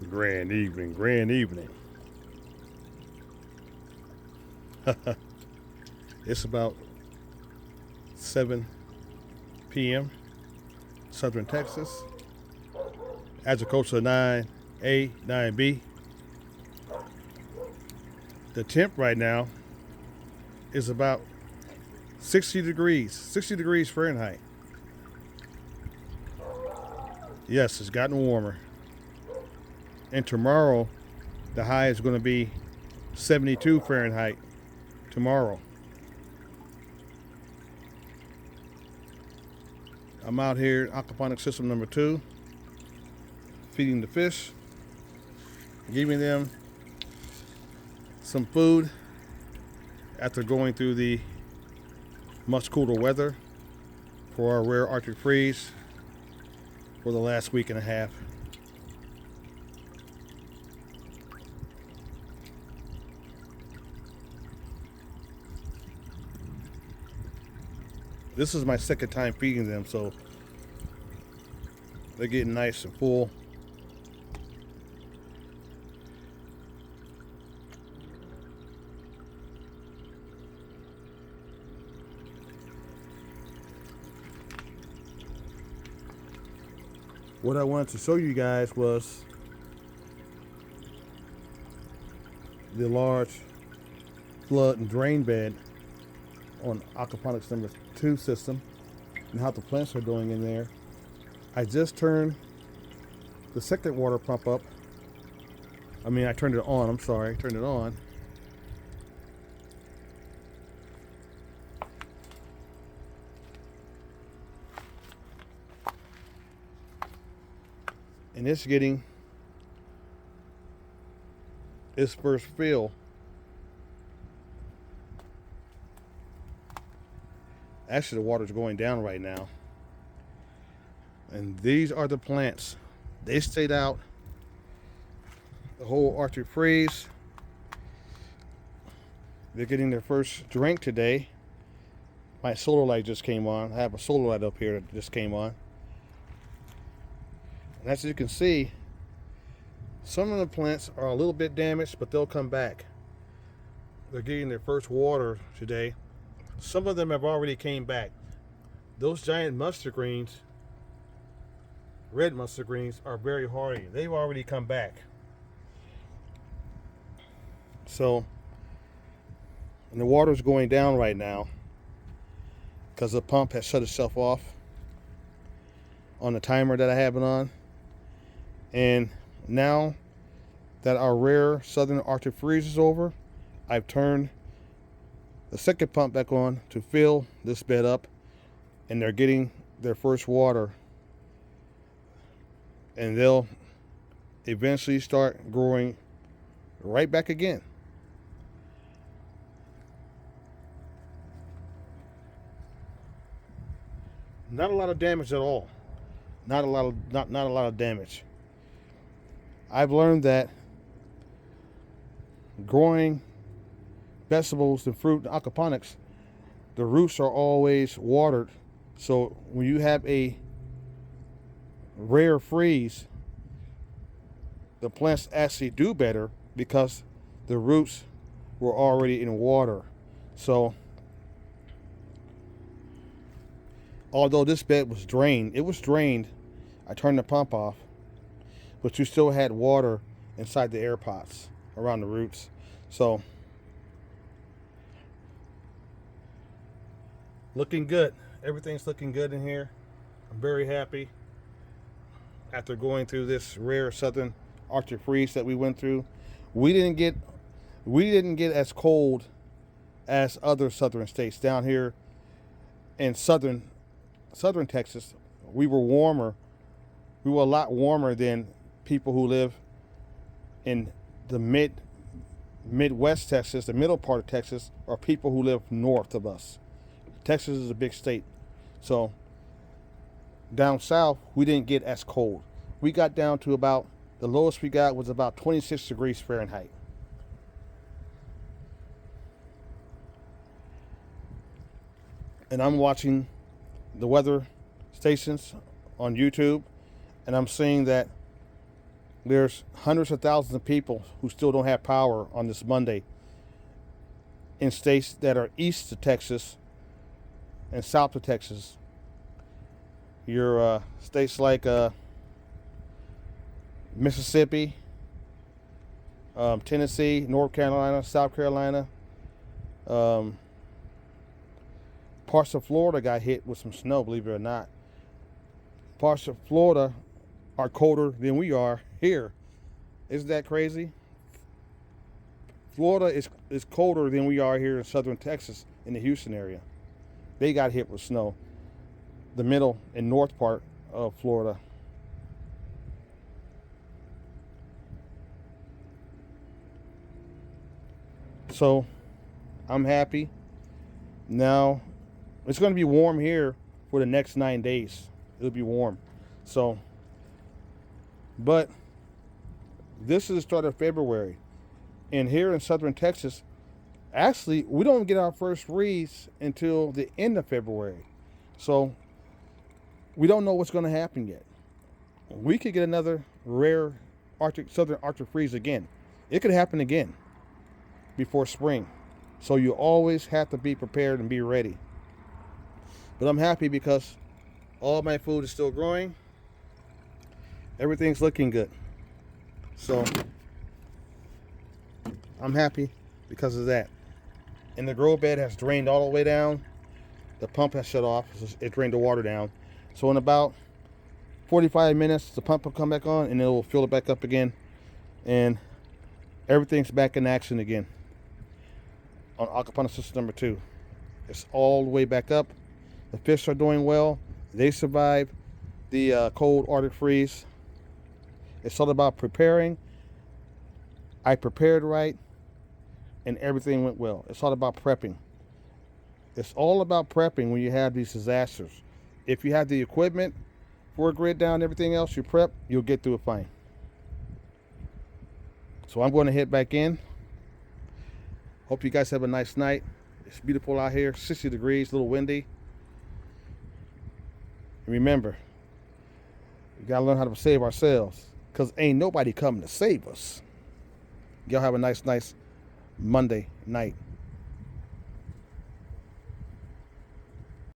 Grand evening, grand evening. It's about 7 p.m. Southern Texas. Agriculture 9A, 9B. The temp right now is about 60 degrees Fahrenheit. Yes, it's gotten warmer. And tomorrow, the high is going to be 72 Fahrenheit tomorrow. I'm out here in aquaponics system number 2, feeding the fish, giving them some food after going through the much cooler weather for our rare Arctic freeze for the last week and a half. This is my second time feeding them, so they're getting nice and full. What I wanted to show you guys was the large flood and drain bed on aquaponics number 2 system and how the plants are doing in there. I just turned the second water pump up. I turned it on, turned it on. And it's getting its first fill. Actually, the water's going down right now. And these are the plants. They stayed out the whole Arctic freeze. They're getting their first drink today. My solar light just came on. I have a solar light up here that just came on. And as you can see, some of the plants are a little bit damaged, but they'll come back. They're getting their first water today. Some of them have already came back. Those giant mustard greens, red mustard greens, are very hardy. They've already come back. So, and the water's going down right now because the pump has shut itself off on the timer that I have it on. And now that our rare southern Arctic freeze is over, I've turned the second pump back on to fill this bed up, and they're getting their first water, and they'll eventually start growing right back again. Not a lot of damage at all. Not a lot of damage. I've learned that growing vegetables and fruit in aquaponics, the roots are always watered. So when you have a rare freeze, the plants actually do better because the roots were already in water. So although this bed was drained, I turned the pump off, but you still had water inside the air pots around the roots. So looking good. Everything's looking good in here. I'm very happy after going through this rare southern Arctic freeze that we went through. We didn't get as cold as other southern states. Down here in southern Texas, we were warmer. We were a lot warmer than people who live in the Midwest Texas, the middle part of Texas, or people who live north of us. Texas is a big state. So down south, we didn't get as cold. We got down to about, the lowest we got was about 26 degrees Fahrenheit. And I'm watching the weather stations on YouTube, and I'm seeing that There's hundreds of thousands of people who still don't have power on this Monday in states that are east of Texas and south of Texas. Your states like Mississippi, Tennessee, North Carolina, South Carolina. Parts of Florida got hit with some snow, believe it or not. Parts of Florida are colder than we are here. Isn't that crazy? Florida is colder than we are here in southern Texas, in the Houston area. They got hit with snow. The middle and north part of Florida. So I'm happy. Now it's going to be warm here for the next 9 days. It'll be warm. So, but this is the start of February. And here in southern Texas, actually, we don't get our first freeze until the end of February. So we don't know what's going to happen yet. We could get another rare southern Arctic freeze again. It could happen again before spring. So you always have to be prepared and be ready. But I'm happy because all my food is still growing. Everything's looking good. So I'm happy because of that. And the grow bed has drained all the way down. The pump has shut off. It drained the water down. So in about 45 minutes, the pump will come back on and it will fill it back up again. And everything's back in action again on Aquaponics system number 2. It's all the way back up. The fish are doing well. They survived the cold Arctic freeze. It's all about preparing. I prepared right, and everything went well. It's all about prepping. It's all about prepping when you have these disasters. If you have the equipment for a grid down and everything else, you prep, you'll get through it fine. So I'm going to head back in. Hope you guys have a nice night. It's beautiful out here, 60 degrees, a little windy. And remember, we got to learn how to save ourselves because ain't nobody coming to save us. Y'all have a nice Monday night.